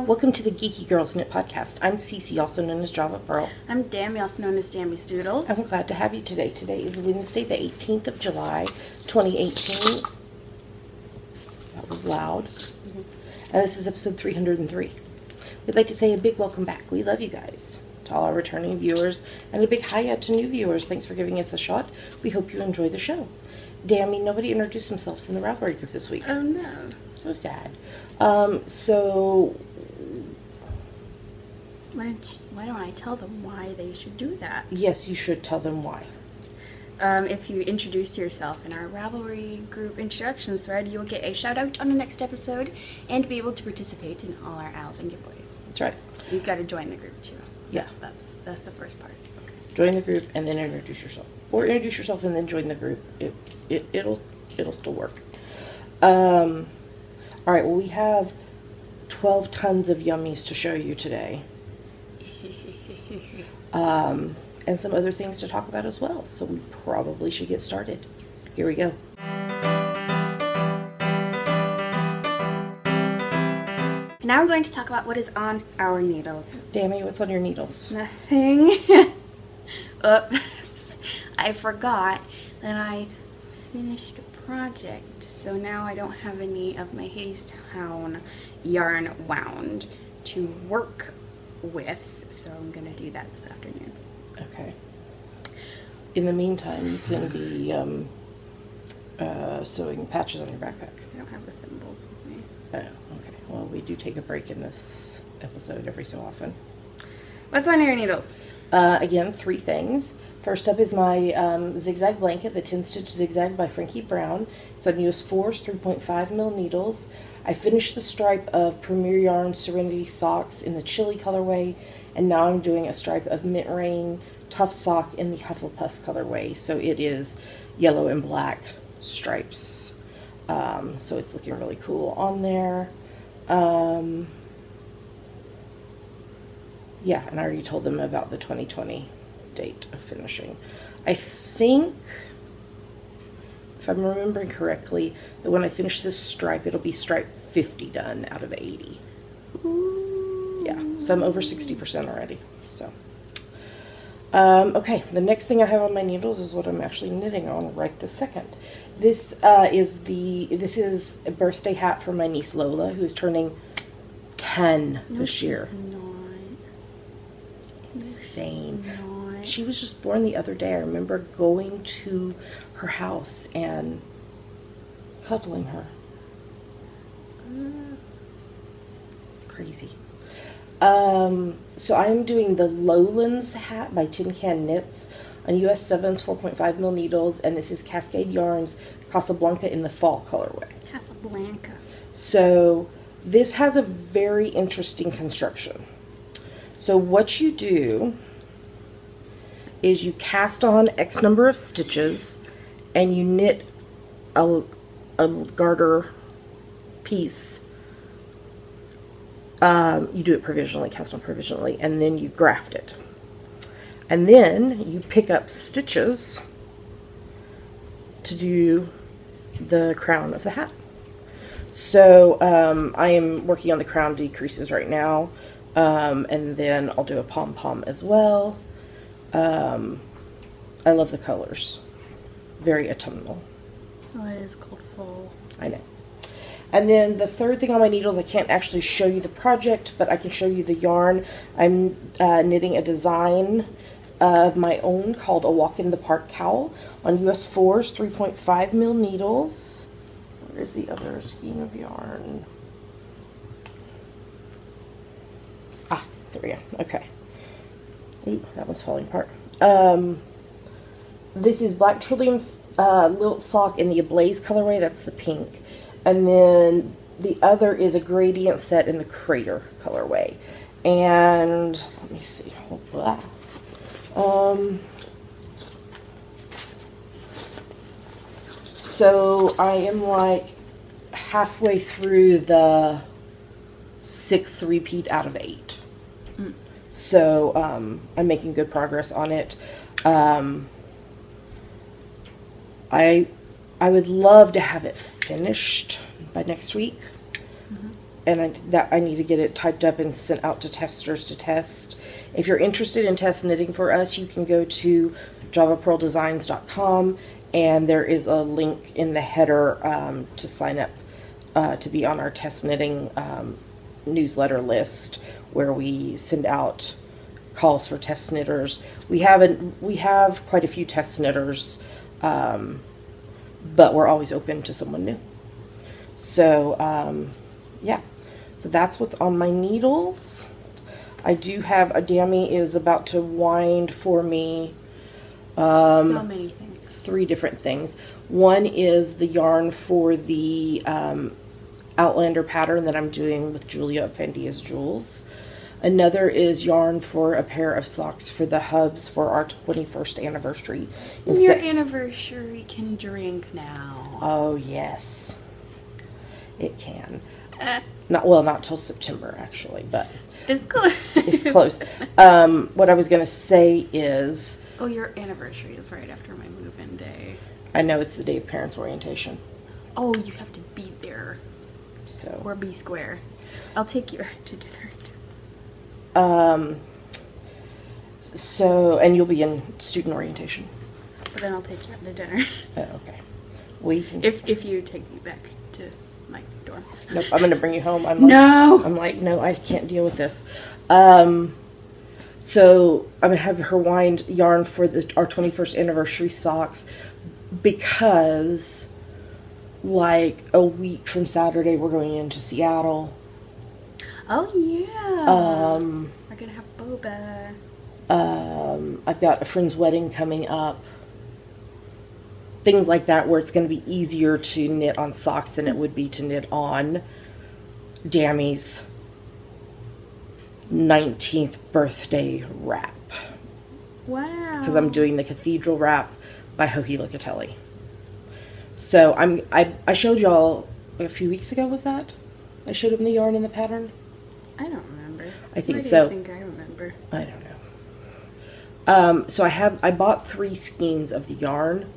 Welcome to the Geeky Girls Knit Podcast. I'm Cece, also known as Java Pearl. I'm Dammy, also known as Dammy's Doodles. I'm glad to have you today. Today is Wednesday, the 18th of July, 2018. That was loud. And this is episode 303. We'd like to say a big welcome back. We love you guys. To all our returning viewers, and a big hi-ya to new viewers. Thanks for giving us a shot. We hope you enjoy the show. Dammy, nobody introduced themselves in the Ravelry group this week. Oh no. So sad. Why don't I tell them why they should do that? Yes, you should tell them why. If you introduce yourself in our Ravelry group introductions thread, you'll get a shout out on the next episode and be able to participate in all our owls and giveaways. That's right. You've got to join the group too. Yeah. That's the first part. Join the group and then introduce yourself. Or introduce yourself and then join the group. It'll still work. Alright, well, we have 12 tons of Yummies to show you today. And some other things to talk about as well. So we probably should get started. Here we go. Now we're going to talk about what is on our needles. Dammy, what's on your needles? Nothing. Oops. I forgot that I finished a project, so now I don't have any of my Hadestown yarn wound to work with, so I'm going to do that this afternoon. Okay. In the meantime, you can be sewing patches on your backpack. I don't have the thimbles with me. Oh, okay. Well, we do take a break in this episode every so often. What's on your needles? Again, 3 things. First up is my zigzag blanket, the 10 stitch zigzag by Frankie Brown. It's on US 4's 3.5 mil needles. I finished the stripe of Premier Yarn Serenity socks in the chili colorway, and now I'm doing a stripe of Mint Rain Tough Sock in the Hufflepuff colorway. So it is yellow and black stripes. So it's looking really cool on there. Yeah, and I already told them about the 2020 date of finishing. I think, if I'm remembering correctly, that when I finish this stripe, it'll be stripe 50 done out of 80. Ooh. Yeah, so I'm over 60% already. So, okay, the next thing I have on my needles is what I'm actually knitting on right this second. This is a birthday hat for my niece Lola, who's turning 10 this year. Insane. She was just born the other day. I remember going to her house and cuddling her. Crazy. So I'm doing the Lowlands hat by Tin Can Knits on US 7's 4.5 mil needles, and this is Cascade Yarns Casablanca in the fall colorway. Casablanca. So this has a very interesting construction. So what you do is you cast on X number of stitches and you knit a garter piece. You do it provisionally, cast on provisionally, and then you graft it. And then you pick up stitches to do the crown of the hat. So I am working on the crown decreases right now. And then I'll do a pom-pom as well. I love the colors. Very autumnal. Oh, it is cold fall. I know. And then the third thing on my needles, I can't actually show you the project, but I can show you the yarn. I'm knitting a design of my own called a Walk in the Park cowl on US 4's 3.5 mil needles. Where's the other skein of yarn? Ah, there we go. Okay. Ooh, that one's falling apart. This is Black Trillium Lilt Sock in the Ablaze colorway. That's the pink. And then the other is a gradient set in the Crater colorway. And let me see. So I am like halfway through the 6th repeat out of 8. So I'm making good progress on it. I would love to have it finished by next week. I need to get it typed up and sent out to testers to test. If you're interested in test knitting for us, you can go to javapearldesigns.com, and there is a link in the header to sign up to be on our test knitting newsletter list, where we send out calls for test knitters. We have quite a few test knitters, but we're always open to someone new. So yeah, so that's what's on my needles. I do have a Dammy is about to wind for me. So many things. 3 different things. One is the yarn for the Outlander pattern that I'm doing with Julia of Pandia's Jewels. Another is yarn for a pair of socks for the hubs for our 21st anniversary. Your anniversary can drink now. Oh yes, it can. Not till September actually, but it's close. It's close. What I was gonna say is, oh, your anniversary is right after my move-in day. I know it's the day of parents' orientation. Oh, you have to be there. So. Or be square. I'll take you to dinner. So, and you'll be in student orientation. So then I'll take you out to dinner. Oh, okay. We can. If you take me back to my dorm. Nope, I'm gonna bring you home. No! I'm like, no, I can't deal with this. So I'm gonna have her wind yarn for our 21st anniversary socks, because like a week from Saturday we're going into Seattle. Oh yeah. We're gonna have boba. I've got a friend's wedding coming up. Things like that, where it's going to be easier to knit on socks than it would be to knit on Dammy's 19th birthday wrap. Wow. Because I'm doing the Cathedral wrap by Joji Locatelli. So I showed y'all a few weeks ago, was that? I showed him the yarn and the pattern? I don't remember. I think Why so. do you think I remember? I don't know. So I bought 3 skeins of the yarn,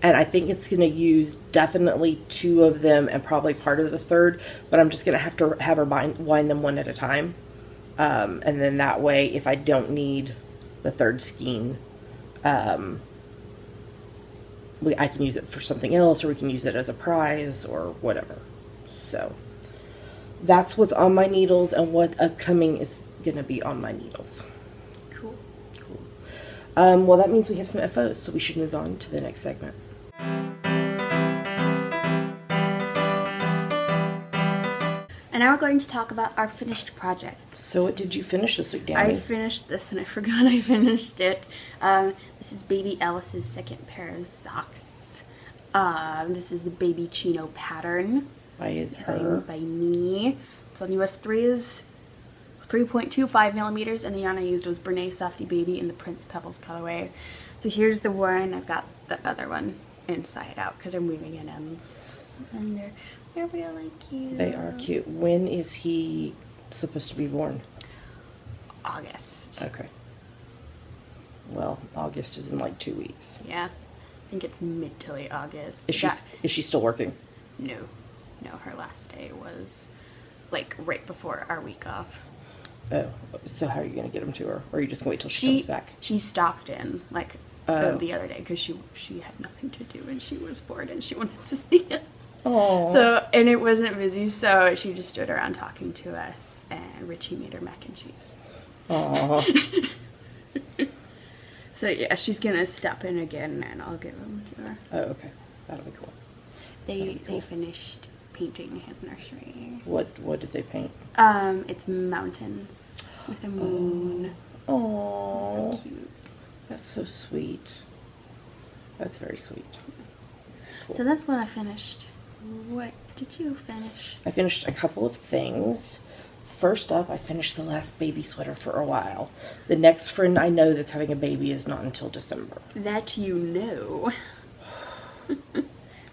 and I think it's going to use definitely 2 of them and probably part of the 3rd, but I'm just going to have her wind them one at a time. And then that way, if I don't need the 3rd skein, I can use it for something else, or we can use it as a prize or whatever. So that's what's on my needles, and what upcoming is going to be on my needles. Cool. Well, that means we have some FOs, so we should move on to the next segment. And now we're going to talk about our finished projects. So what did you finish this week, Dammy? I finished this and I forgot I finished it. This is Baby Alice's second pair of socks. This is the Baby Chino pattern. By her. By me. It's on US 3's 3.25 millimeters, and the yarn I used was Brene Softy Baby in the Prince Pebbles colorway. So here's the one. I've got the other one inside out because they're moving in ends. And they're really cute. They are cute. When is he supposed to be born? August. Okay. Well, August is in like 2 weeks. Yeah. I think it's mid to late August. Is she still working? No. No, her last day was like right before our week off. Oh, so how are you going to get them to her? Or are you just going to wait till she comes back? She stopped in like the other day because she had nothing to do and she was bored and she wanted to see us. Oh. So, and it wasn't busy, so she just stood around talking to us, and Richie made her mac and cheese. Aww. So yeah, she's gonna stop in again, and I'll give them to her. Oh, okay. That'll be cool. They finished painting his nursery. What did they paint? It's mountains with a moon. Oh. So cute. That's so sweet. That's very sweet. Cool. So that's what I finished. What did you finish? I finished a couple of things. First up, I finished the last baby sweater for a while. The next friend I know that's having a baby is not until December. That you know.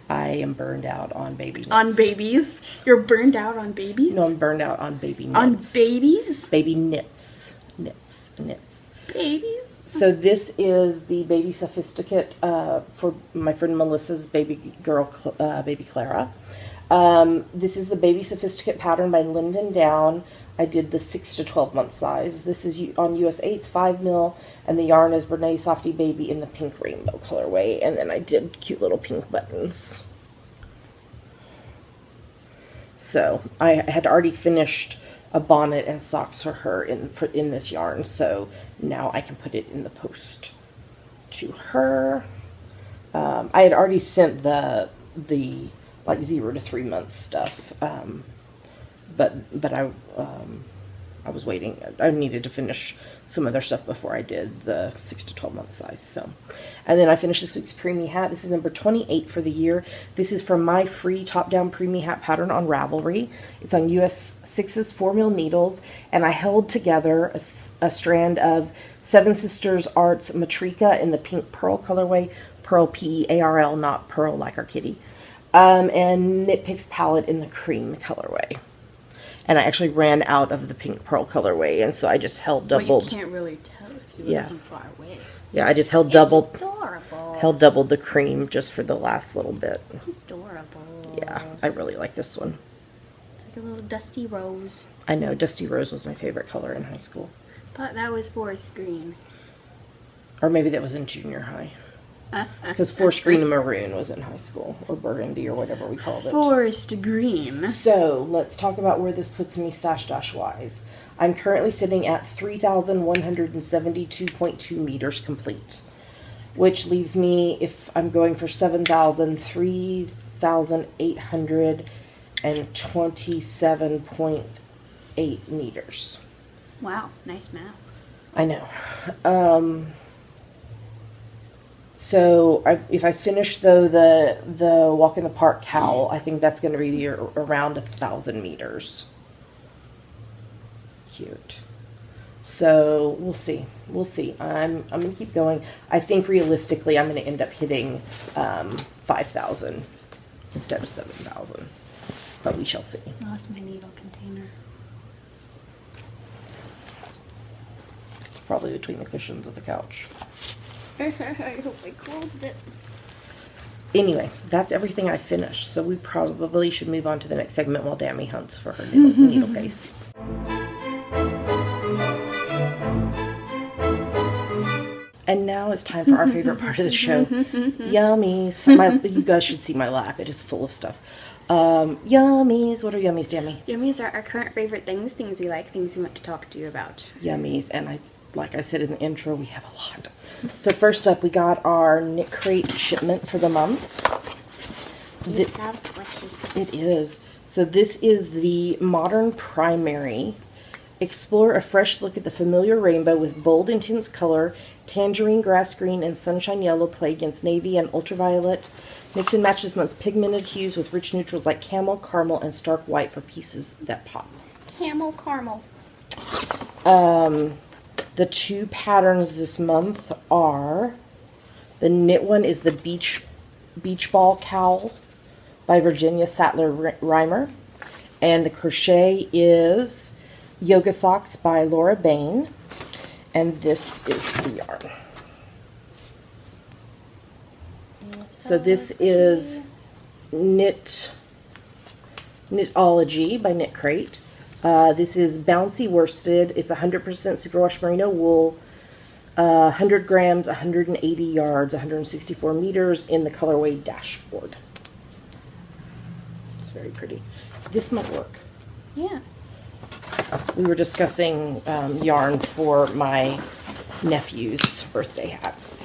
I am burned out on baby knits. On babies? You're burned out on babies? No, I'm burned out on baby knits. On babies? Baby knits. Knits. Babies? So this is the Baby Sophisticate for my friend Melissa's baby girl, baby Clara. This is the Baby Sophisticate pattern by Linden Down. I did the 6 to 12 month size. This is on US 8, 5 mil, and the yarn is Brene Softy Baby in the pink rainbow colorway. And then I did cute little pink buttons. So I had already finished a bonnet and socks for her in this yarn. So now I can put it in the post to her. I had already sent the like 0 to 3 month stuff. But I was waiting. I needed to finish some other stuff before I did the 6 to 12 month size. So, and then I finished this week's preemie hat. This is number 28 for the year. This is from my free top-down preemie hat pattern on Ravelry. It's on US 6's 4 mil needles, and I held together a strand of Seven Sisters Arts Matrika in the pink pearl colorway, pearl P-E-A-R-L, not pearl like our kitty, and Knit Picks palette in the cream colorway. And I actually ran out of the pink pearl colorway, and so I just held doubled. But you can't really tell if you were looking far away. Yeah, I just held doubled. Adorable. Held doubled the cream just for the last little bit. It's adorable. Yeah, I really like this one. It's like a little dusty rose. I know, dusty rose was my favorite color in high school. But that was forest green. Or maybe that was in junior high. Because forest green and maroon was in high school, or burgundy, or whatever we called it. Forest green. So, let's talk about where this puts me stash-wise. I'm currently sitting at 3,172.2 meters complete, which leaves me, if I'm going for 7,000, 3,827.8 meters. Wow, nice math. I know. So if I finish though the walk in the park cowl, I think that's going to be around 1,000 meters. Cute. So we'll see. We'll see. I'm going to keep going. I think realistically I'm going to end up hitting 5,000 instead of 7,000. But we shall see. I lost my needle container. Probably between the cushions of the couch. I hope I closed it. Anyway, that's everything I finished, so we probably should move on to the next segment while Dammy hunts for her needle case. And now it's time for our favorite part of the show, Yummies. You guys should see my lap. It is full of stuff. Yummies. What are Yummies, Dammy? Yummies are our current favorite things, things we like, things we want to talk to you about. Yummies, and like I said in the intro, we have a lot. So first up, we got our Knit Crate shipment for the month. It is. So this is the Modern Primary. Explore a fresh look at the familiar rainbow with bold, intense color. Tangerine, grass green, and sunshine yellow play against navy and ultraviolet. Mix and match this month's pigmented hues with rich neutrals like camel, caramel, and stark white for pieces that pop. Camel caramel. The two patterns this month are, the knit one is the Beach Ball Cowl by Virginia Sattler Reimer, and the crochet is Yoga Socks by Laura Bain, and this is the yarn. So this is Knitology by Knit Crate. This is bouncy worsted. It's 100% superwash merino wool, 100 grams, 180 yards, 164 meters in the colorway Dashboard. It's very pretty. This might work. Yeah. We were discussing yarn for my nephew's birthday hats.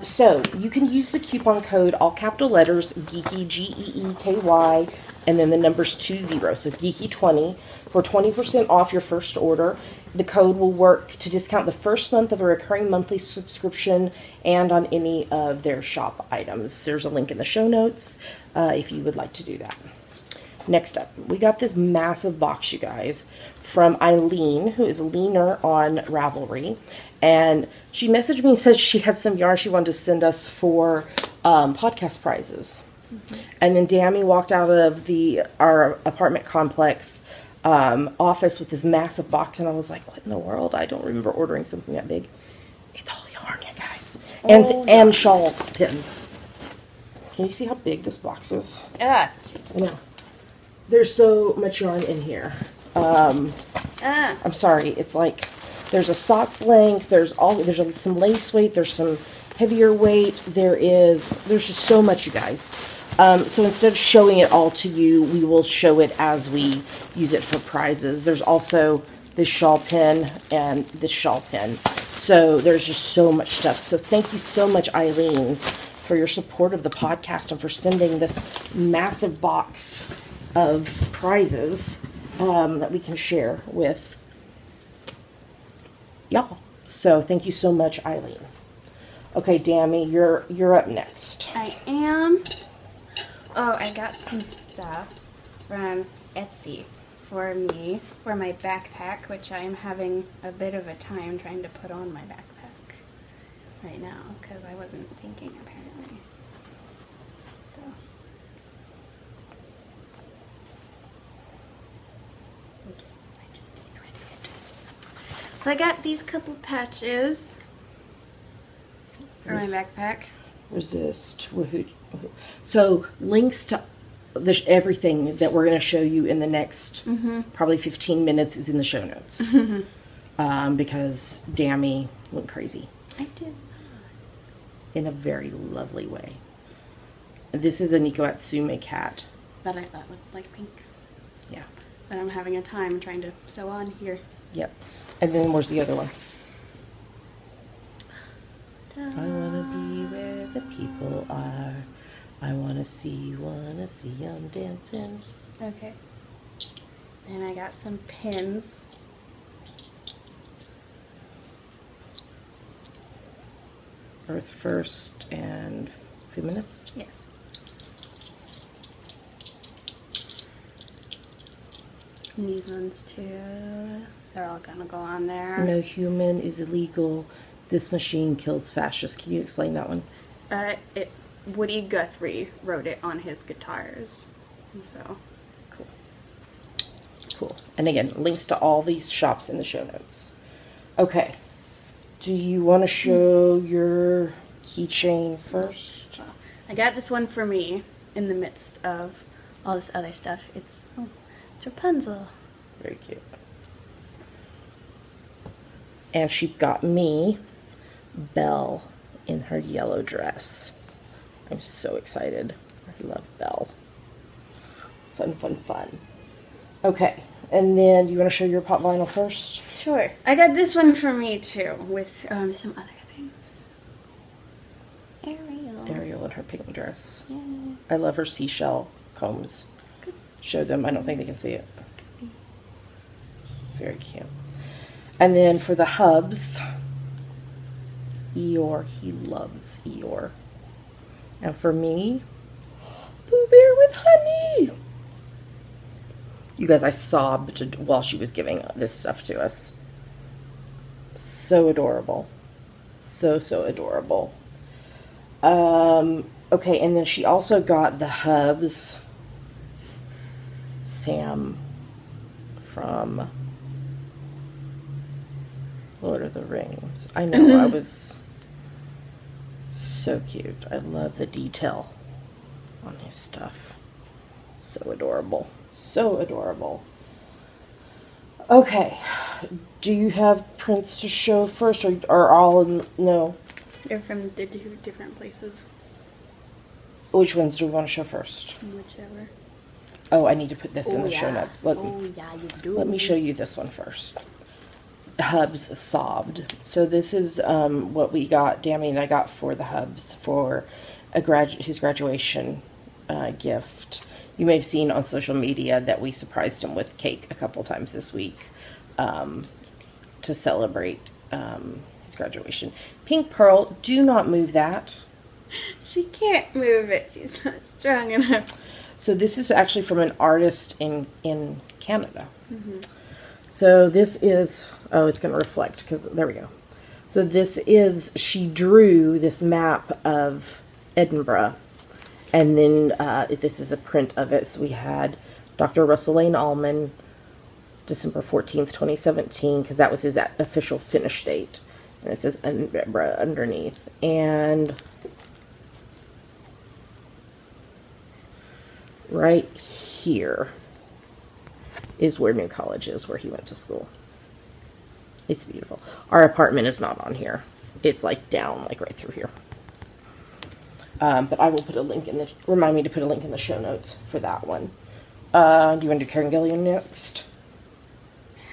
So you can use the coupon code, all capital letters, Geeky, G-E-E-K-Y, and then the numbers 20, so Geeky20, for 20% off your first order. The code will work to discount the first month of a recurring monthly subscription and on any of their shop items. There's a link in the show notes if you would like to do that. Next up, we got this massive box, you guys, from Eileen, who is Leaner on Ravelry. And she messaged me and said she had some yarn she wanted to send us for podcast prizes. And then Dammy walked out of our apartment complex office with this massive box, and I was like, what in the world? I don't remember ordering something that big. It's all yarn, you guys. And shawl pins. Can you see how big this box is? Ah. I know. There's so much yarn in here. I'm sorry. It's like there's a sock length. There's some lace weight. There's some heavier weight. There's just so much, you guys. So instead of showing it all to you, we will show it as we use it for prizes. There's also this shawl pin and this shawl pin. So there's just so much stuff. So thank you so much, Eileen, for your support of the podcast and for sending this massive box of prizes that we can share with y'all. So thank you so much, Eileen. Okay, Dammy, you're up next. I am. Oh, I got some stuff from Etsy for me for my backpack, which I'm having a bit of a time trying to put on my backpack right now because I wasn't thinking apparently. So. Oops, I just deleted it. So I got these couple patches for my backpack. Resist. Woohoo. So links to everything that we're going to show you in the next probably 15 minutes is in the show notes. Because Dammy went crazy. I did. In a very lovely way. This is a Nico Atsume cat. That I thought looked like pink. Yeah. But I'm having a time trying to sew on here. Yep. And then where's the other one? Ta-da. I want to be where the people are. I want to see them dancing. Okay. And I got some pins. Earth First and Feminist. Yes. And these ones too. They're all gonna go on there. No human is illegal. This machine kills fascists. Can you explain that one? Woody Guthrie wrote it on his guitars. And so, cool. Cool. And again, links to all these shops in the show notes. Okay. Do you want to show your keychain first? I got this one for me in the midst of all this other stuff. It's Rapunzel. Very cute. And she got me Belle in her yellow dress. I'm so excited. I love Belle. Fun, fun, fun. Okay, and then you want to show your pop vinyl first? Sure. I got this one for me too, with some other things. Ariel in her pink dress. Yay. I love her seashell combs. Good. Show them. I don't think they can see it. Very cute. And then for the hubs, Eeyore. He loves Eeyore. And for me, Pooh Bear with honey. You guys, I sobbed while she was giving this stuff to us. So adorable. So, so adorable. Okay, and then she also got the hubs. Sam from Lord of the Rings. I know, I was so cute. I love the detail on his stuff. So adorable. So adorable. Okay. Do you have prints to show first, or all in, no? They're from the two different places. Which ones do we want to show first? Whichever. Oh, I need to put this in the show notes. Yeah, you do. Let me show you this one first. Hubs sobbed. So this is what we got, Dammy and I got for the hubs for his graduation gift. You may have seen on social media that we surprised him with cake a couple times this week to celebrate his graduation. Pink Pearl, do not move that. She can't move it. She's not strong enough. So this is actually from an artist in Canada. Mm-hmm. So this is, oh, it's going to reflect because, there we go. So this is, she drew this map of Edinburgh. And then this is a print of it. So we had Dr. Russell Lane Allman, December 14th, 2017, because that was his official finish date. And it says Edinburgh underneath. And right here is where New College is, where he went to school. It's beautiful. Our apartment is not on here. It's like down, like right through here. But I will put a link in the, remind me to put a link in the show notes for that one. Do you want to do Karen Gillian next?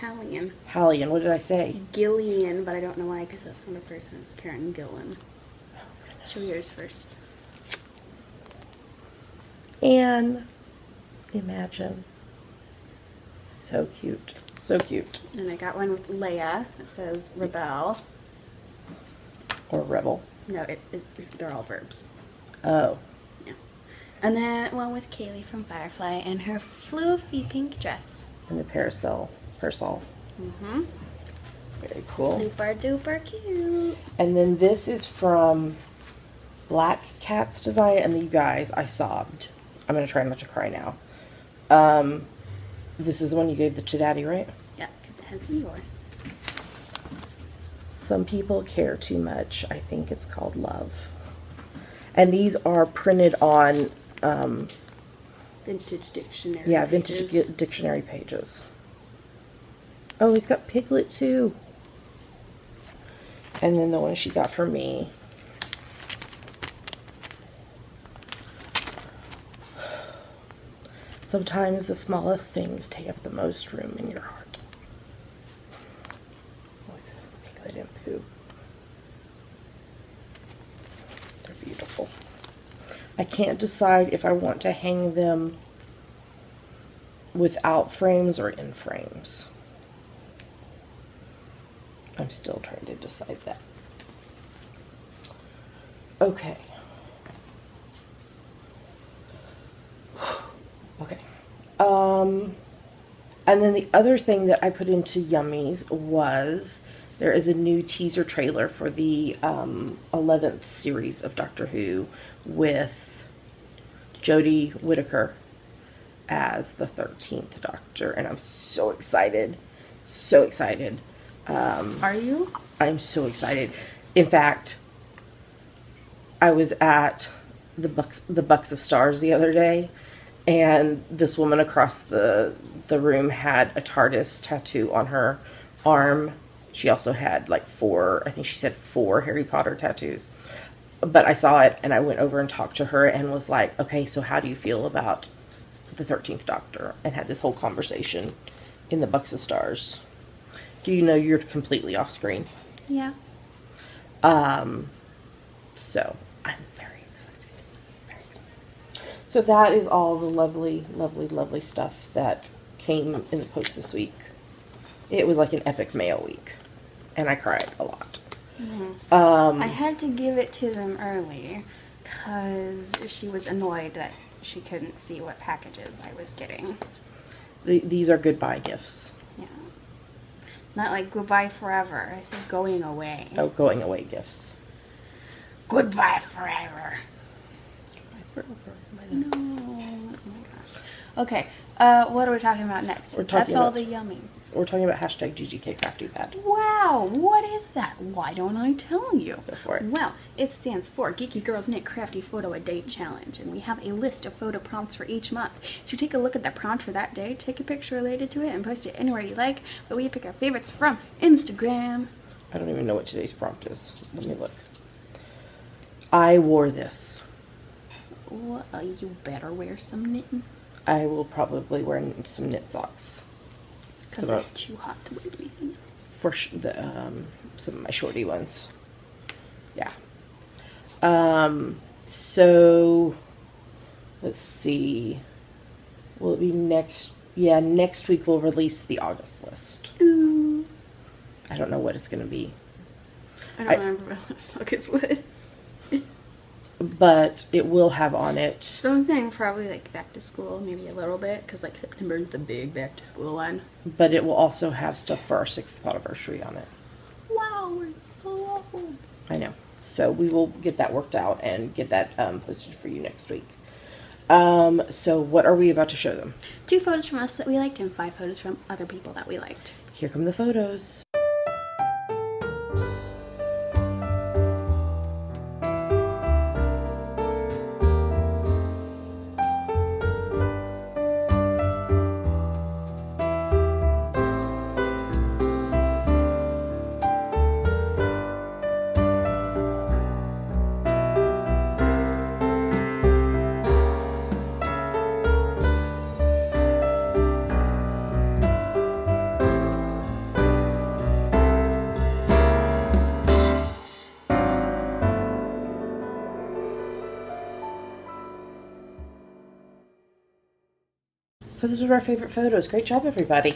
Hallian. Hallian, what did I say? Gillian, but I don't know why, because that's not a person. It's Karen Gillan. Oh, goodness. Show yours first. And imagine. So cute. So cute. And I got one with Leia. It says Rebel. Or Rebel. No, they're all verbs. Oh. Yeah. And then one with Kaylee from Firefly and her floofy pink dress. And the parasol. Mm-hmm. Very cool. Super duper cute. And then this is from Black Cat's design, and you guys, I sobbed. I'm going to try not to cry now. This is the one you gave to Daddy, right? Yeah, because it has Eeyore. Some people care too much. I think it's called love. And these are printed on... vintage dictionary yeah, pages. vintage dictionary pages. Oh, he's got Piglet too. And then the one she got for me. Sometimes the smallest things take up the most room in your heart. Piglet and Pooh. They're beautiful. I can't decide if I want to hang them without frames or in frames. I'm still trying to decide that. Okay. Okay. And then the other thing that I put into Yummies was there is a new teaser trailer for the 11th series of Doctor Who with Jodie Whittaker as the 13th Doctor, and I'm so excited. So excited. Are you? I'm so excited. In fact, I was at the Bucks of Stars the other day, and this woman across the room had a TARDIS tattoo on her arm. She also had like 4, I think she said 4 Harry Potter tattoos. But I saw it, and I went over and talked to her and was like, okay, so how do you feel about the 13th Doctor? And had this whole conversation in the Bucks of Stars. Do you know you're completely off screen? Yeah. So I'm very excited. Very excited. So that is all the lovely, lovely, lovely stuff that came in the post this week. It was like an epic mail week, and I cried a lot. Mm-hmm. I had to give it to them early because she was annoyed that she couldn't see what packages I was getting. These are goodbye gifts. Yeah. Not like goodbye forever. I said going away. Oh, going away gifts. Goodbye forever. Goodbye forever. No. Oh my gosh. Okay. What are we talking about next? That's all the yummies. We're talking about hashtag GGK Crafty Pad. Wow, what is that? Why don't I tell you? Go for it. Well, it stands for Geeky Girls Knit Crafty Photo a Day Challenge, and we have a list of photo prompts for each month. So take a look at the prompt for that day, take a picture related to it, and post it anywhere you like, but we pick our favorites from Instagram. I don't even know what today's prompt is. Let me look. I wore this. Well, you better wear some knitting. I will probably wear some knit socks. Because it's too hot to wear anything else. For some of my shorty ones. Yeah. So, let's see. Will it be next? Yeah, next week we'll release the August list. Ooh. I don't know what it's going to be. I don't remember what last August was. But it will have on it. So I'm saying probably like back to school, maybe a little bit, because like September is the big back to school one. But it will also have stuff for our 6th anniversary on it. Wow, we're so old. I know. So we will get that worked out and get that posted for you next week. So what are we about to show them? 2 photos from us that we liked and 5 photos from other people that we liked. Here come the photos. So those are our favorite photos. Great job, everybody.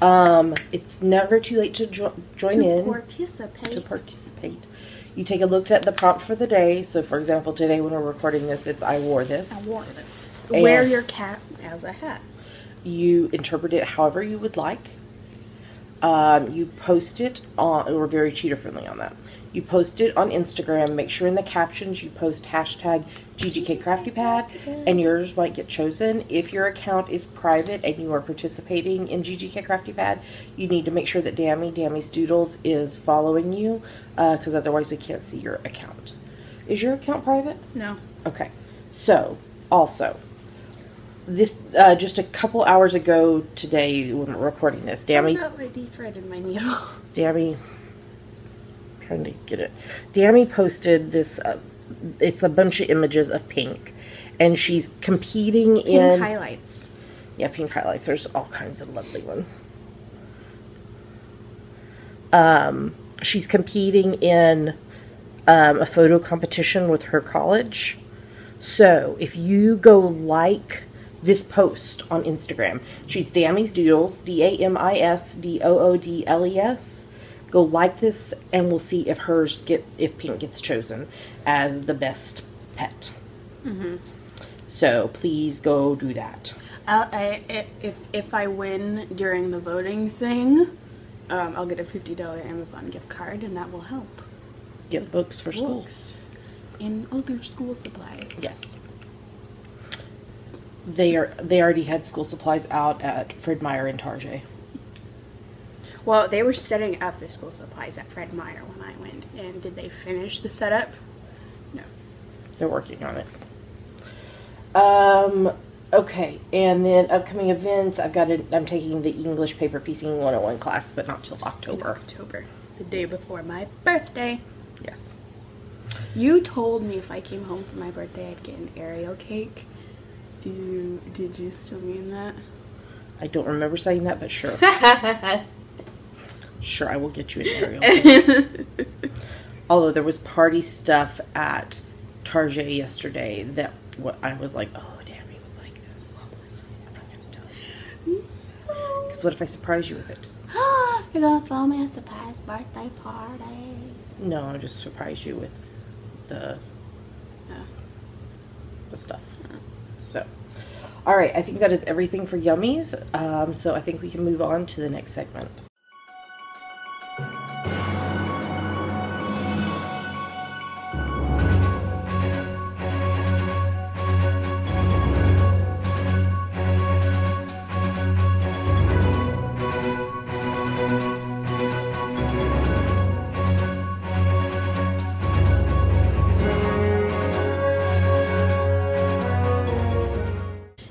It's never too late to join in. To participate. You take a look at the prompt for the day. So, for example, today when we're recording this, it's I wore this. I wore this. Wear your cat as a hat. You interpret it however you would like. You post it on, we're very cheater friendly on that. You post it on Instagram. Make sure in the captions you post hashtag GGK Crafty Pad, and yours might get chosen. If your account is private and you are participating in GGK Crafty Pad, you need to make sure that Dammy's Doodles is following you, because otherwise we can't see your account. Is your account private? No. Okay. So, also, this just a couple hours ago today when we're recording this, Dammy. I de-threaded my needle. Dammy. Trying to get it. Dammy posted this. It's a bunch of images of pink, and she's competing in Pink highlights. Yeah, pink highlights. There's all kinds of lovely ones. She's competing in a photo competition with her college. So if you go like this post on Instagram, she's Dammy's Doodles, DAMISDOODLES. Go like this, and we'll see if if Pink gets chosen as the best pet. Mm-hmm. So please go do that. If I win during the voting thing, I'll get a $50 Amazon gift card, and that will help. Get books for school. And other school supplies. Yes. They already had school supplies out at Fred Meyer and Target. Well, they were setting up the school supplies at Fred Meyer when I went. And did they finish the setup? No. They're working on it. Okay, and then upcoming events. I'm taking the English paper piecing 101 class, but not till October. The day before my birthday. Yes. You told me if I came home for my birthday, I'd get an Oreo cake. Did you still mean that? I don't remember saying that, but sure. Sure, I will get you an Oreo cake. Although there was party stuff at Target yesterday that I was like, oh, Dammy would like this. I'm not going to tell you. Because what if I surprise you with it? You're going to throw me a surprise birthday party. No, I'll just surprise you with the stuff. So, all right, I think that is everything for Yummies. So I think we can move on to the next segment.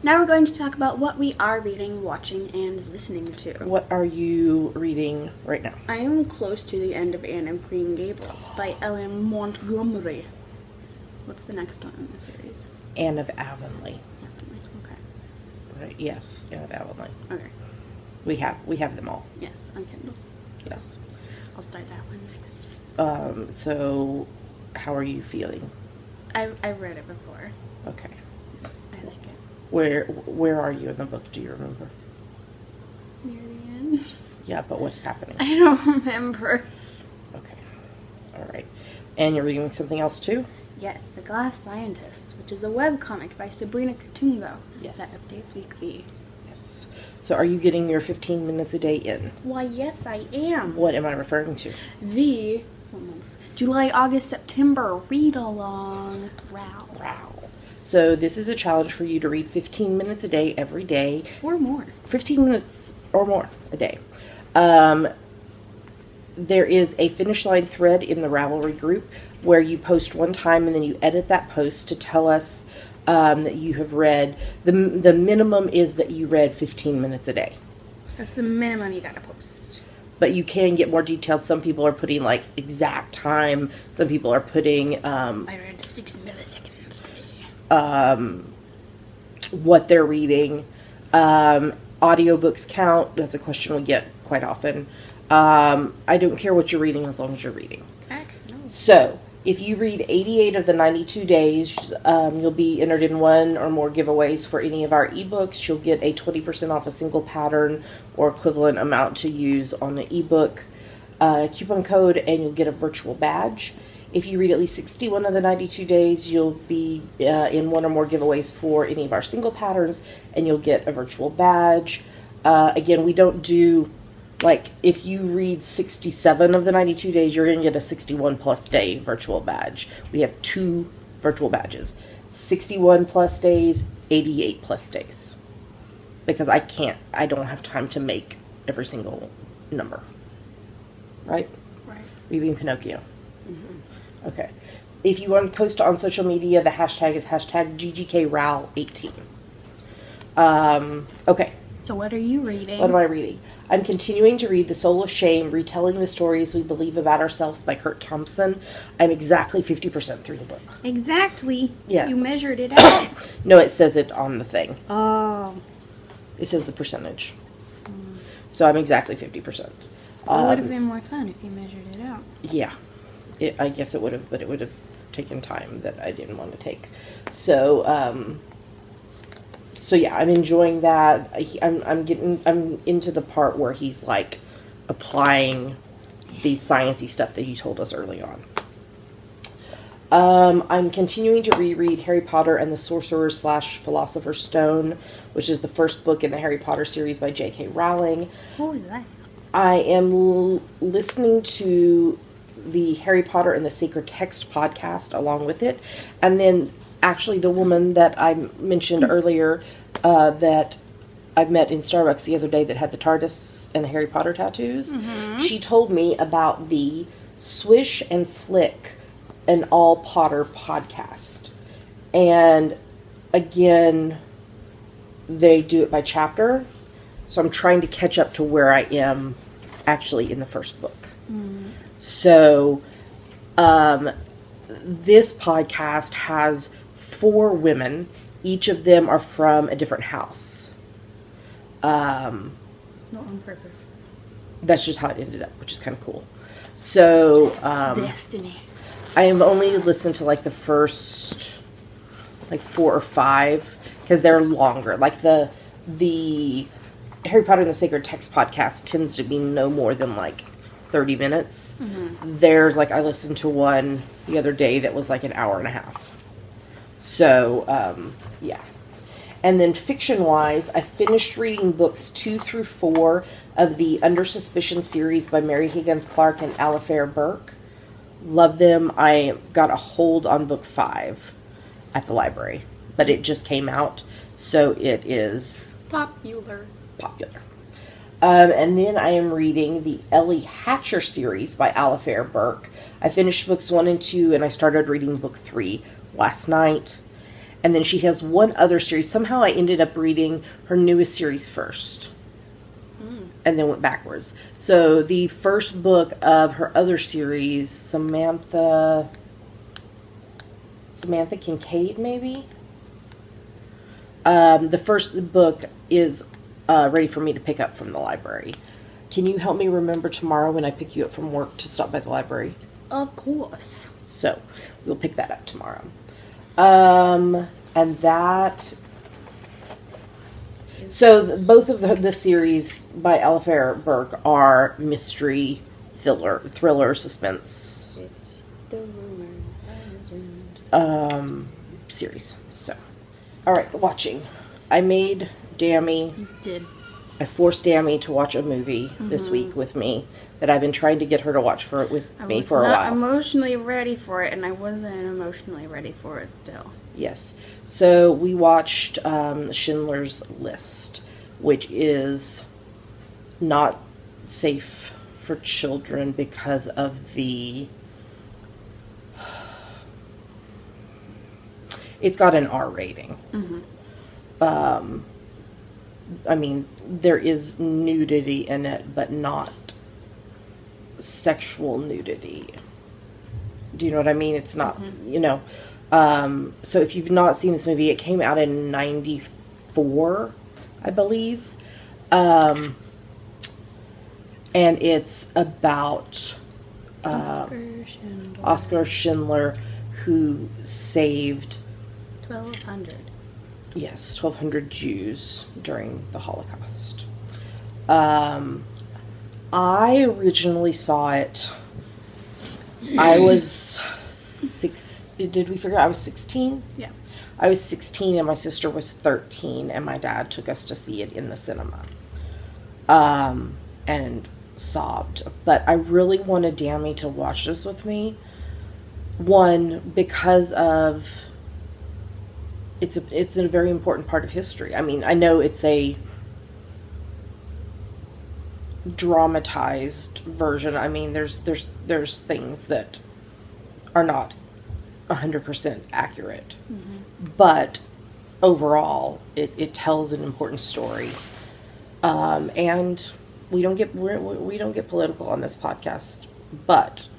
Now we're going to talk about what we are reading, watching, and listening to. What are you reading right now? I am close to the end of Anne of Green Gables by Ellen Montgomery. What's the next one in the series? Anne of Avonlea. Okay. Right. Yes, Anne of Avonlea. Okay. We have them all. Yes, on Kindle. Yes. I'll start that one next. So, how are you feeling? I've read it before. Okay. I like it. Where are you in the book? Do you remember? Near the end. Yeah, but what's happening? I don't remember. Okay. All right. And you're reading something else too? Yes, The Glass Scientist, which is a webcomic by Sabrina Katungo. Yes. That updates weekly. Yes. So are you getting your 15 minutes a day in? Why, yes, I am. What am I referring to? The July, August, September read along. Wow. So this is a challenge for you to read 15 minutes a day every day. Or more. 15 minutes or more a day. There is a finish line thread in the Ravelry group where you post one time and then you edit that post to tell us that you have read. The minimum is that you read 15 minutes a day. That's the minimum you gotta post. But you can get more detailed. Some people are putting like exact time. Some people are putting I read 6 milliseconds. What they're reading. Audiobooks count. That's a question we get quite often. I don't care what you're reading as long as you're reading. Heck no. So, If you read 88 of the 92 days, you'll be entered in one or more giveaways for any of our ebooks. You'll get a 20% off a single pattern or equivalent amount to use on the ebook coupon code, and you'll get a virtual badge. If you read at least 61 of the 92 days, you'll be in one or more giveaways for any of our single patterns, and you'll get a virtual badge. Again, we don't do, like, if you read 67 of the 92 days, you're going to get a 61 plus day virtual badge. We have 2 virtual badges. 61 plus days, 88 plus days. Because I don't have time to make every single number. Right? Right. Reading Pinocchio. Okay. If you want to post on social media, the hashtag is hashtag GGKROW18. Okay. So what are you reading? What am I reading? I'm continuing to read The Soul of Shame, Retelling the Stories We Believe About Ourselves by Kurt Thompson. I'm exactly 50% through the book. Exactly? Yeah. You measured it out? No, it says it on the thing. Oh. It says the percentage. So I'm exactly 50%. It would have been more fun if you measured it out. Yeah. I guess it would have, but it would have taken time that I didn't want to take. So, so yeah, I'm enjoying that. I'm into the part where he's like applying the sciencey stuff that he told us early on. I'm continuing to reread Harry Potter and the Sorcerer's / Philosopher's Stone, which is the first book in the Harry Potter series by J.K. Rowling. What was that? I am listening to the Harry Potter and the Sacred Text podcast along with it. And then actually the woman that I mentioned earlier that I met in Starbucks the other day that had the TARDIS and the Harry Potter tattoos, she told me about the Swish and Flick an All Potter podcast. And again, they do it by chapter. So I'm trying to catch up to where I am actually in the first book. So, this podcast has 4 women. Each of them are from a different house. Not on purpose. That's just how it ended up, which is kind of cool. So, Destiny. I have only listened to like the first, like 4 or 5, because they're longer. Like the Harry Potter and the Sacred Text podcast tends to be no more than like 30 minutes. There's like, I listened to one the other day that was like an hour and a half. So, yeah. And then fiction-wise, I finished reading books 2 through 4 of the Under Suspicion series by Mary Higgins Clark and Alifair Burke. Love them. I got a hold on book 5 at the library, but it just came out, so it is popular. And then I am reading the Ellie Hatcher series by Alifair Burke. I finished books 1 and 2, and I started reading book 3 last night. And then she has one other series. Somehow I ended up reading her newest series first. And then went backwards. So the first book of her other series, Samantha Kincaid, maybe? The first book is ready for me to pick up from the library. Can you help me remember tomorrow when I pick you up from work to stop by the library? Of course. So, we'll pick that up tomorrow. And that... So, both of the series by Alifair Burke are mystery, thriller, suspense. It's the rumor series. So, alright, watching. I made Dammy. You did. I forced Dammy to watch a movie this week with me that I've been trying to get her to watch with me for a while. I was not emotionally ready for it, and I wasn't emotionally ready for it still. Yes. So we watched Schindler's List, which is not safe for children because of the... It's got an R rating. I mean, there is nudity in it, but not sexual nudity. Do you know what I mean? It's not, you know. So if you've not seen this movie, it came out in 94, I believe. And it's about Oscar Schindler, who saved 1,200. Yes, 1,200 Jews during the Holocaust. I originally saw it. I was 6. Did we figure out I was 16? Yeah. I was 16 and my sister was 13, and my dad took us to see it in the cinema. And sobbed. But I really wanted Dammy to watch this with me. One, because of it's a very important part of history. I mean, I know it's a dramatized version. I mean, there's things that are not 100% accurate. But overall, it tells an important story. And we don't get political on this podcast, but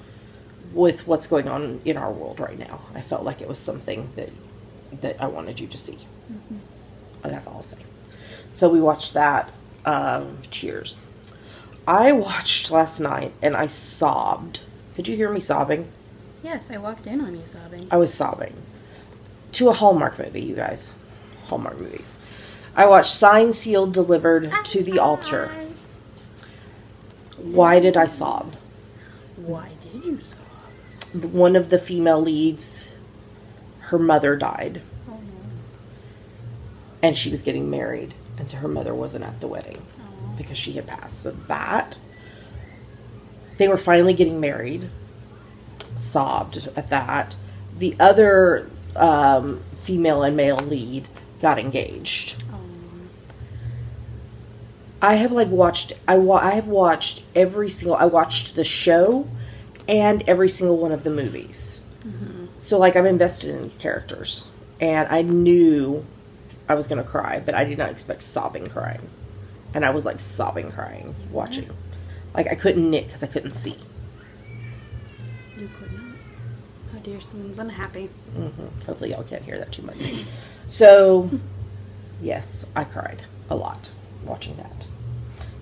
with what's going on in our world right now, I felt like it was something that I wanted you to see. And that's all I'll say. So we watched that. Tears. I watched last night and I sobbed. Could you hear me sobbing? Yes, I walked in on you sobbing. I was sobbing. To a Hallmark movie, you guys. Hallmark movie. I watched Signed, Sealed, Delivered to the Altar. Why did I sob? Why did you sob? One of the female leads, her mother died. Oh, no. And she was getting married. And so her mother wasn't at the wedding. Oh. Because she had passed. So that, they were finally getting married. Sobbed at that. The other female and male lead got engaged. Oh. I have watched every single, I watched the show and every single one of the movies. So I'm invested in these characters, and I knew I was going to cry, but I did not expect sobbing crying. And I was sobbing crying watching. I couldn't knit because I couldn't see. You could not. Oh dear, someone's unhappy. Hopefully y'all can't hear that too much. So, yes, I cried a lot watching that.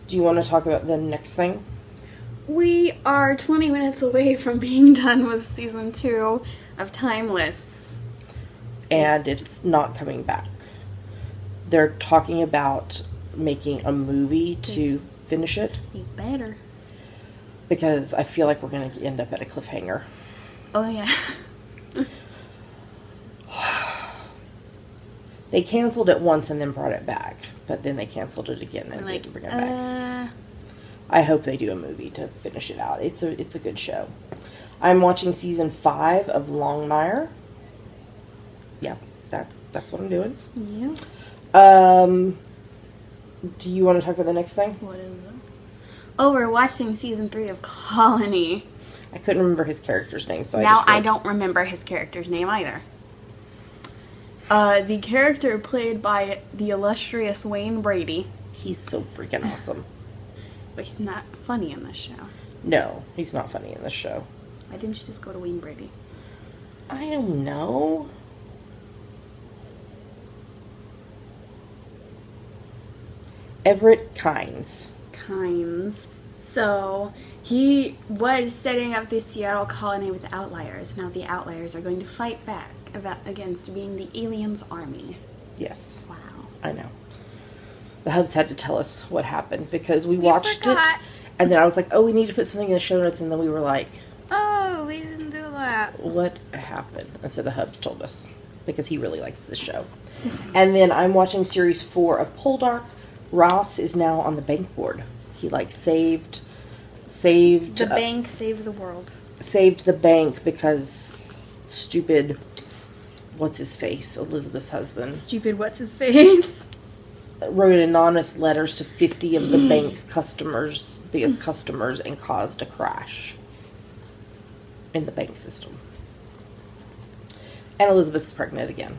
Do you want to talk about the next thing? We are 20 minutes away from being done with season 2 of Timeless. And it's not coming back. They're talking about making a movie to finish it. You better. Because I feel like we're going to end up at a cliffhanger. Oh, yeah. They canceled it once and then brought it back. But then they canceled it again and didn't bring it back. I hope they do a movie to finish it out. It's a good show. I'm watching season 5 of Longmire. Yeah, that's what I'm doing. Yeah. Do you want to talk about the next thing? What is it? Oh, we're watching season 3 of Colony. I couldn't remember his character's name, so now I don't remember his character's name either. The character played by the illustrious Wayne Brady. He's so freaking awesome. But he's not funny in this show. No, he's not funny in this show. Why didn't you just go to Wayne Brady? I don't know. Everett Kynes. So, he was setting up the Seattle colony with the Outliers. Now the Outliers are going to fight back against being the aliens' army. Yes. Wow. I know. The Hubs had to tell us what happened because we watched it. And then I was like, oh, we need to put something in the show notes. And then we were like, oh, we didn't do that. What happened? And so the Hubs told us because he really likes this show. And then I'm watching series 4 of Poldark. Ross is now on the bank board. He saved the bank, saved the world. Saved the bank because stupid what's his face, Elizabeth's husband. Stupid what's his face? Wrote anonymous letters to 50 of the bank's biggest customers, and caused a crash in the bank system. And Elizabeth's pregnant again.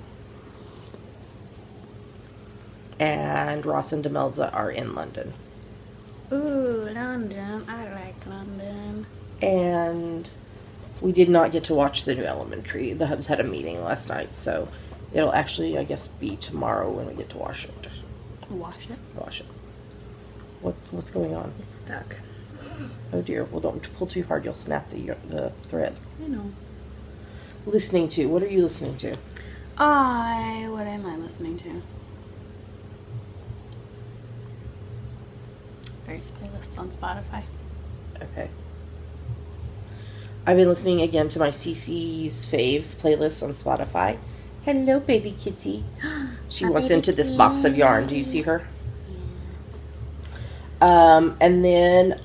And Ross and Demelza are in London. Ooh, London. I like London. And we did not get to watch the new Elementary. The Hubs had a meeting last night, so it'll actually, I guess, be tomorrow when we get to watch it. Wash it. Watch it. What's going on? It's stuck. Oh dear. Well, don't pull too hard. You'll snap the thread. I know. Listening to. What are you listening to? What am I listening to? Various playlists on Spotify. Okay. I've been listening again to my CC's Faves playlist on Spotify. Hello, baby kitty. She wants into this box of yarn. Do you see her? And then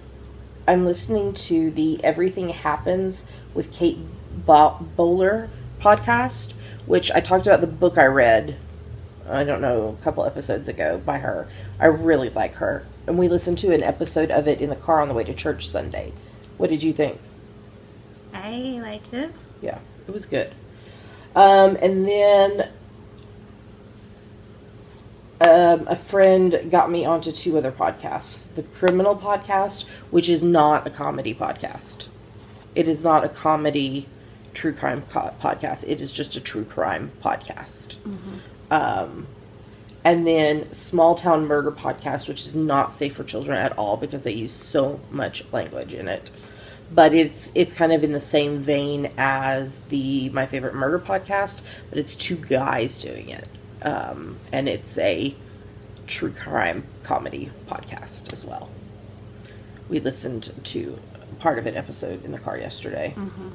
I'm listening to the Everything Happens with Kate Bowler podcast, which I talked about the book I read, I don't know, a couple episodes ago by her. I really like her. And we listened to an episode of it in the car on the way to church Sunday. What did you think? I liked it. Yeah, it was good. And then a friend got me onto 2 other podcasts. The Criminal Podcast, which is not a comedy podcast. It is not a comedy true crime podcast. It is just a true crime podcast. Mm-hmm. And then Small Town Murder Podcast, which is not safe for children at all because they use so much language in it. But it's kind of in the same vein as the My Favorite Murder podcast, but it's 2 guys doing it. And it's a true crime comedy podcast as well. We listened to part of an episode in the car yesterday. Mm-hmm.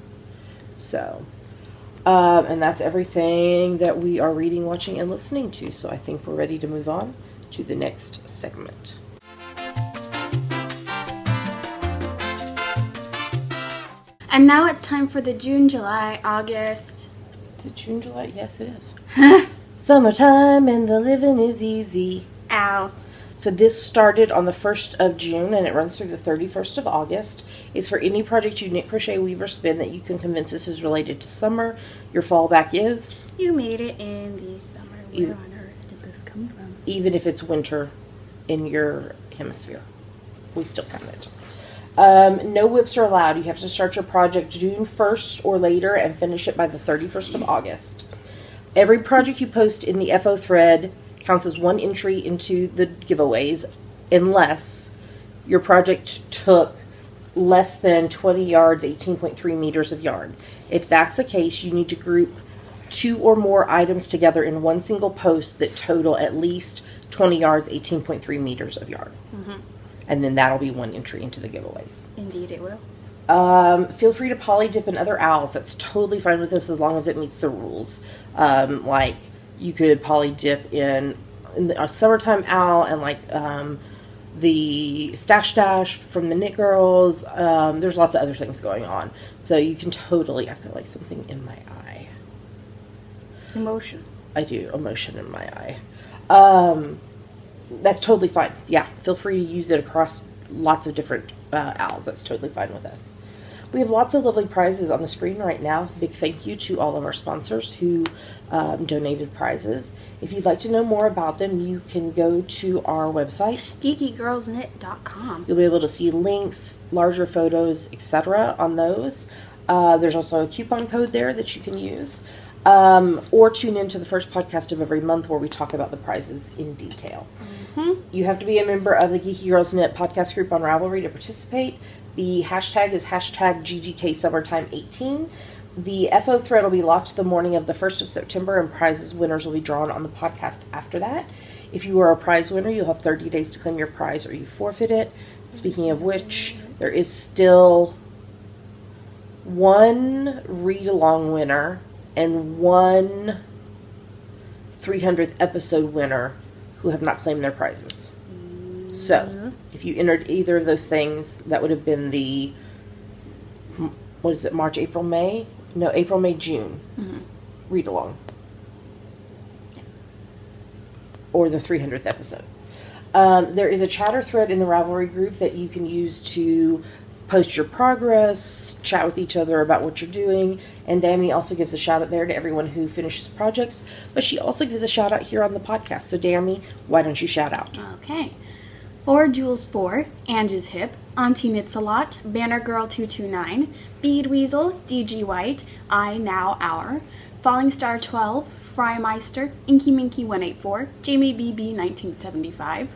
So, and that's everything that we are reading, watching, and listening to. So I think we're ready to move on to the next segment. And now it's time for the June, July, August. Is it June, July? Yes, it is. Summertime and the living is easy. Ow. So this started on the 1st of June and it runs through the 31st of August. It's for any project you knit, crochet, weave, or spin that you can convince us is related to summer. Your fallback is? You made it in the summer. Where on earth did this come from? Even if it's winter in your hemisphere. We still count it. No whips are allowed. You have to start your project June 1st or later and finish it by the 31st of August. Every project you post in the FO thread counts as 1 entry into the giveaways unless your project took less than 20 yards, 18.3 meters of yarn. If that's the case, you need to group 2 or more items together in one single post that total at least 20 yards, 18.3 meters of yarn. Mm-hmm. And then that'll be 1 entry into the giveaways. Indeed it will. Feel free to poly dip in other owls. That's totally fine with this as long as it meets the rules. Like you could poly dip in a summertime owl and like the Stash Dash from the Knit Girls. There's lots of other things going on. So you can totally, I feel like something in my eye. Emotion. I do, emotion in my eye. That's totally fine. Yeah, feel free to use it across lots of different owls. That's totally fine with us. We have lots of lovely prizes on the screen right now. Big thank you to all of our sponsors who donated prizes. If you'd like to know more about them, you can go to our website, geekygirlsknit.com. You'll be able to see links, larger photos, etc. on those. There's also a coupon code there that you can use. Or tune into the first podcast of every month where we talk about the prizes in detail. Mm-hmm. You have to be a member of the Geeky Girls Knit podcast group on Ravelry to participate. The hashtag is hashtag GGKSummertime18. The FO thread will be locked the morning of the 1st of September, and prizes winners will be drawn on the podcast after that. If you are a prize winner, you'll have 30 days to claim your prize or you forfeit it. Speaking of which, there is still 1 read-along winner and 1 300th episode winner who have not claimed their prizes. So, if you entered either of those things, that would have been the, what is it, March, April, May? No, April, May, June. Mm-hmm. Read along. Or the 300th episode. There is a chatter thread in the Ravelry group that you can use to post your progress, chat with each other about what you're doing, and Dammy also gives a shout out there to everyone who finishes projects, but she also gives a shout out here on the podcast. So Dammy, why don't you shout out? Okay. For Jules 4, Angie's Hip, Auntie Knits a Lot, Banner Girl 229, Bead Weasel, DG White, I Now Hour, Falling Star 12, Frymeister, Inky Minky 184, Jamie BB 1975,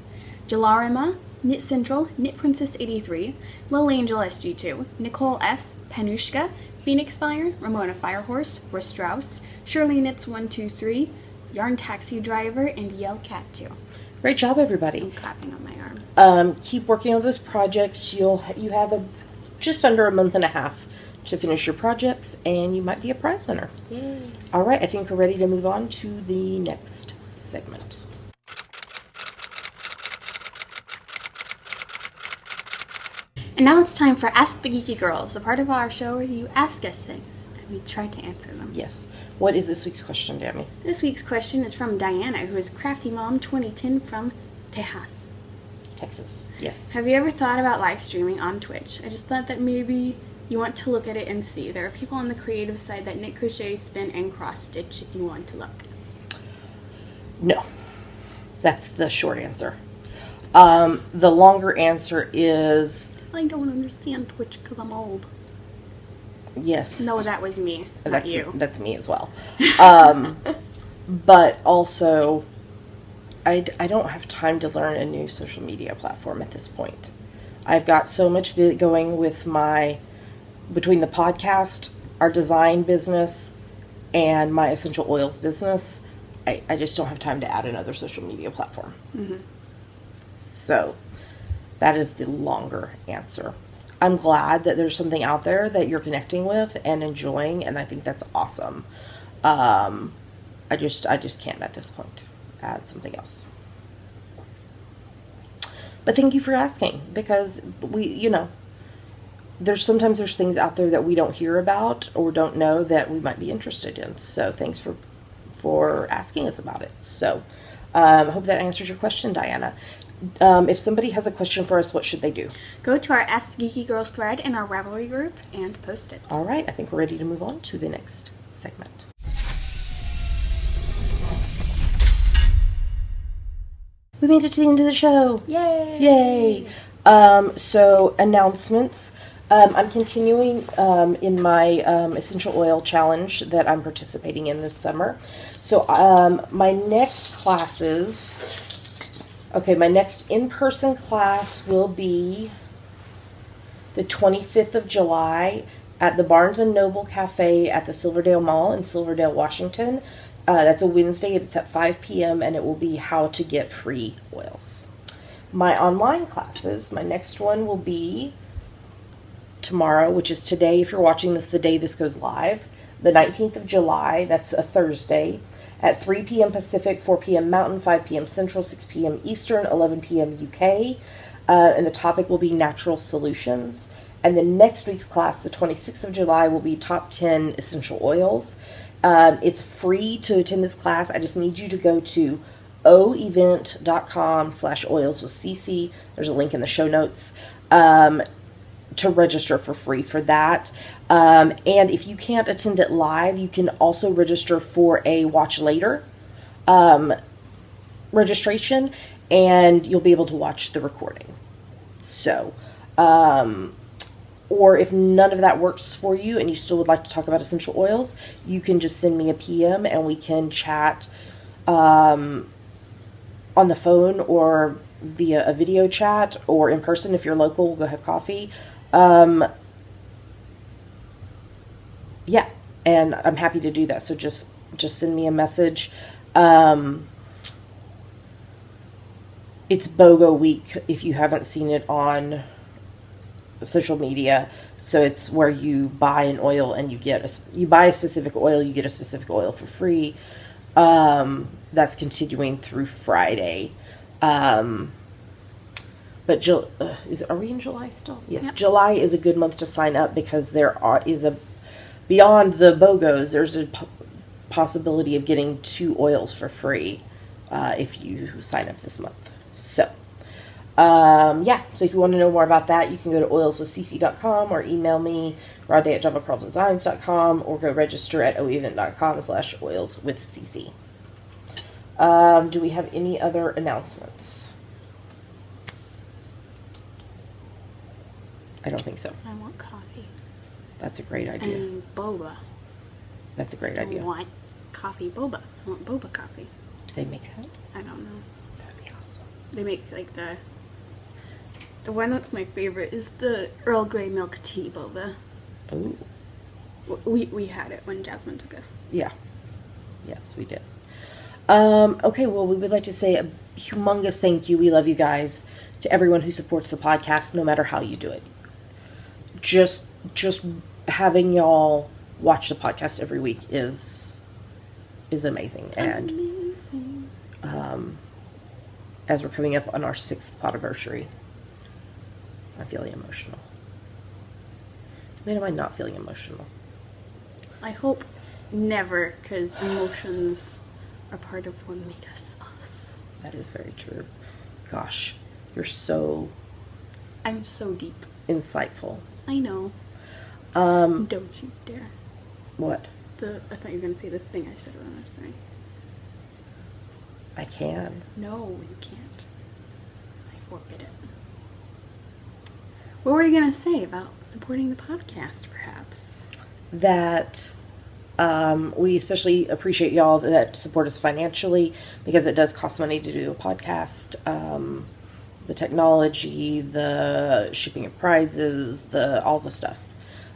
Jalarima, Knit Central, Knit Princess 83, Lil Angel SG2, Nicole S, Panushka, Phoenix Fire, Ramona Firehorse, Russ Strauss, Shirley Knits 123, Yarn Taxi Driver, and Yell Cat 2. Great job, everybody. I'm clapping on my arm. Keep working on those projects. You have just under a month and a half to finish your projects, and you might be a prize winner. Yay. All right, I think we're ready to move on to the next segment. And now it's time for Ask the Geeky Girls, the part of our show where you ask us things, and we try to answer them. Yes. What is this week's question, Dammy? This week's question is from Diana, who is Crafty Mom 2010 from Tejas. Texas. Yes. Have you ever thought about live streaming on Twitch? I just thought that maybe you want to look at it and see. There are people on the creative side that knit, crochet, spin, and cross stitch if you want to look. No. That's the short answer. The longer answer is... I don't understand Twitch because I'm old. Yes. No, that was me, not you. That's me as well. But also, I don't have time to learn a new social media platform at this point. I've got so much going with between the podcast, our design business, and my essential oils business. I just don't have time to add another social media platform. Mm-hmm. So, that is the longer answer. I'm glad that there's something out there that you're connecting with and enjoying, and I think that's awesome. I just can't at this point add something else. But thank you for asking, because there's things out there that we don't hear about or don't know that we might be interested in. So thanks for asking us about it. So I hope that answers your question, Diana. If somebody has a question for us, what should they do? Go to our Ask the Geeky Girls thread in our Ravelry group and post it. All right, I think we're ready to move on to the next segment. We made it to the end of the show. Yay! Yay! So, announcements. I'm continuing in my essential oil challenge that I'm participating in this summer. So, my next classes... Okay, my next in-person class will be the 25th of July at the Barnes & Noble Cafe at the Silverdale Mall in Silverdale, Washington. That's a Wednesday. It's at 5 p.m. and it will be how to get free oils. My online classes, my next one will be tomorrow, which is today. If you're watching this the day this goes live, the 19th of July, that's a Thursday, at 3 p.m. Pacific, 4 p.m. Mountain, 5 p.m. Central, 6 p.m. Eastern, 11 p.m. UK. And the topic will be natural solutions. And the next week's class, the 26th of July, will be top 10 essential oils. It's free to attend this class. I just need you to go to oevent.com/oils with CC. There's a link in the show notes to register for free for that. And if you can't attend it live, you can also register for a watch later registration, and you'll be able to watch the recording. So, or if none of that works for you and you still would like to talk about essential oils, you can just send me a PM and we can chat on the phone or via a video chat or in person. If you're local, we'll go have coffee. Yeah, and I'm happy to do that. So just send me a message. It's BOGO week if you haven't seen it on social media. So it's where you buy an oil and you buy a specific oil, you get a specific oil for free. That's continuing through Friday. But are we in July still? Yes, yep. July is a good month to sign up because beyond the BOGOs, there's a possibility of getting 2 oils for free if you sign up this month. So, yeah. So if you want to know more about that, you can go to oilswithcc.com or email me, rodday@javapearldesigns.com, or go register at oevent.com/oilswithcc. Do we have any other announcements? I don't think so. I want coffee. That's a great idea. And boba. That's a great idea. I want coffee boba. I want boba coffee. Do they make that? I don't know. That'd be awesome. They make like the The one that's my favorite is the Earl Grey milk tea boba. Ooh. We had it when Jasmine took us. Yeah. Yes, we did. Okay, well, we would like to say a humongous thank you. We love you guys. To everyone who supports the podcast, no matter how you do it. Just having y'all watch the podcast every week is amazing. And as we're coming up on our 6th podiversary, I'm feeling emotional. When am I not feeling emotional? I hope never, because emotions are part of what make us us. That is very true. Gosh, you're so... I'm so deep. Insightful. I know. Don't you dare. What? I thought you were going to say the thing I said when I was saying. I can. No, you can't. I forbid it. What were you going to say about supporting the podcast, perhaps? That we especially appreciate y'all that support us financially, because it does cost money to do a podcast. The technology, the shipping of prizes, all the stuff.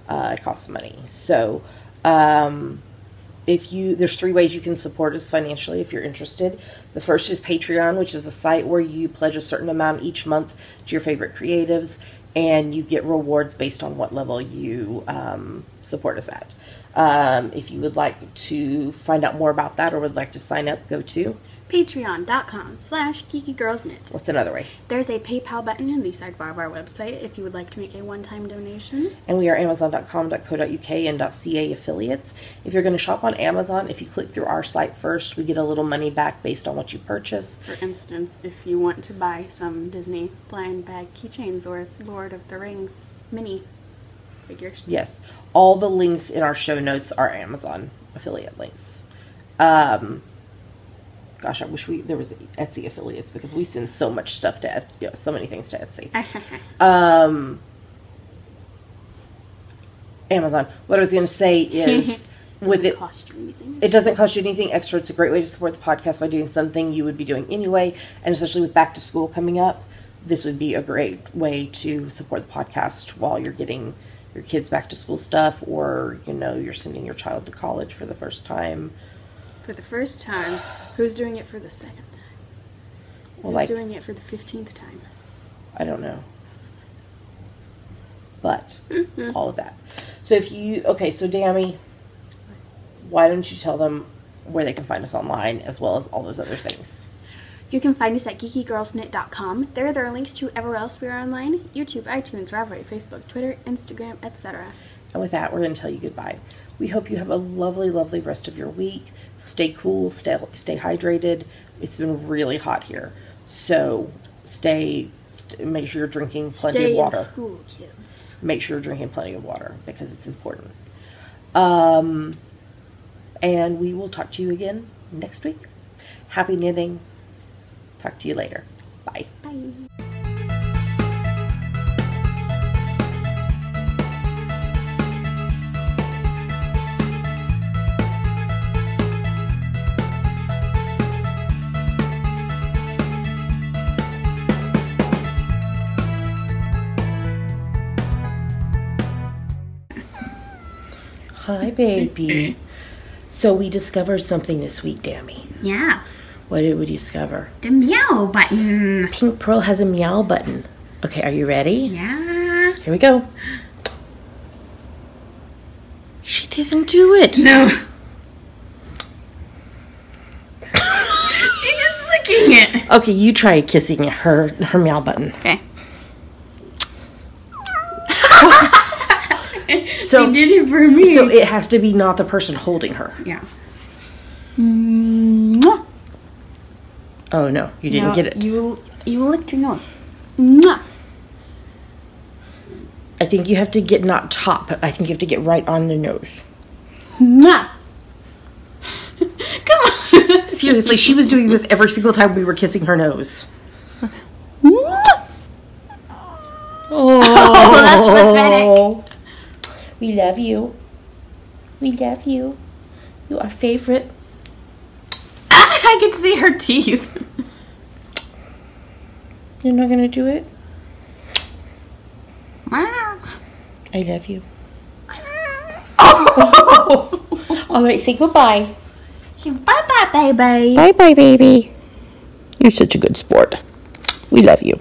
It costs money. So, there's 3 ways you can support us financially if you're interested. The first is Patreon, which is a site where you pledge a certain amount each month to your favorite creatives, and you get rewards based on what level you support us at. If you would like to find out more about that or would like to sign up, go to patreon.com/geekygirlsknit. What's another way? There's a PayPal button in the sidebar of our website if you would like to make a one-time donation. And we are amazon.com.co.uk and .ca affiliates. If you're going to shop on Amazon, if you click through our site first, we get a little money back based on what you purchase. For instance, if you want to buy some Disney blind bag keychains or Lord of the Rings mini figures. Yes. All the links in our show notes are Amazon affiliate links. Gosh, I wish there was Etsy affiliates, because we send so much stuff to Etsy, so many things to Etsy. Amazon. What I was going to say is, it doesn't cost you anything extra. It's a great way to support the podcast by doing something you would be doing anyway, and especially with back to school coming up, this would be a great way to support the podcast while you're getting your kids back to school stuff, or you're sending your child to college for the first time. For the first time? Who's doing it for the second time? Who's doing it for the 15th time? I don't know. But, all of that. So so Dammy, why don't you tell them where they can find us online, as well as all those other things? You can find us at geekygirlsknit.com. There are links to everywhere else we are online: YouTube, iTunes, Ravelry, Facebook, Twitter, Instagram, etc. And with that, we're going to tell you goodbye. We hope you have a lovely, lovely rest of your week. Stay cool, stay hydrated. It's been really hot here. So make sure you're drinking plenty of water. Stay in school, kids. Make sure you're drinking plenty of water, because it's important. And we will talk to you again next week. Happy knitting. Talk to you later. Bye. Bye. Hi, baby. So we discovered something this week, Dammy. Yeah. What did we discover? The meow button. Pink Pearl has a meow button. Okay, are you ready? Yeah. Here we go. She didn't do it. No. She's just licking it. Okay, you try kissing her meow button. Okay. So, she did it for me. So it has to be not the person holding her. Yeah. Mwah. Oh no, you didn't get it. You licked your nose. Mwah. I think you have to get not top. I think you have to get right on the nose. Mwah. Come on. Seriously, she was doing this every single time we were kissing her nose. Mwah. Oh, that's pathetic. We love you. We love you. You are our favorite. I can see her teeth. You're not going to do it? I love you. Oh. All right, say goodbye. Say bye-bye, baby. Bye-bye, baby. You're such a good sport. We love you.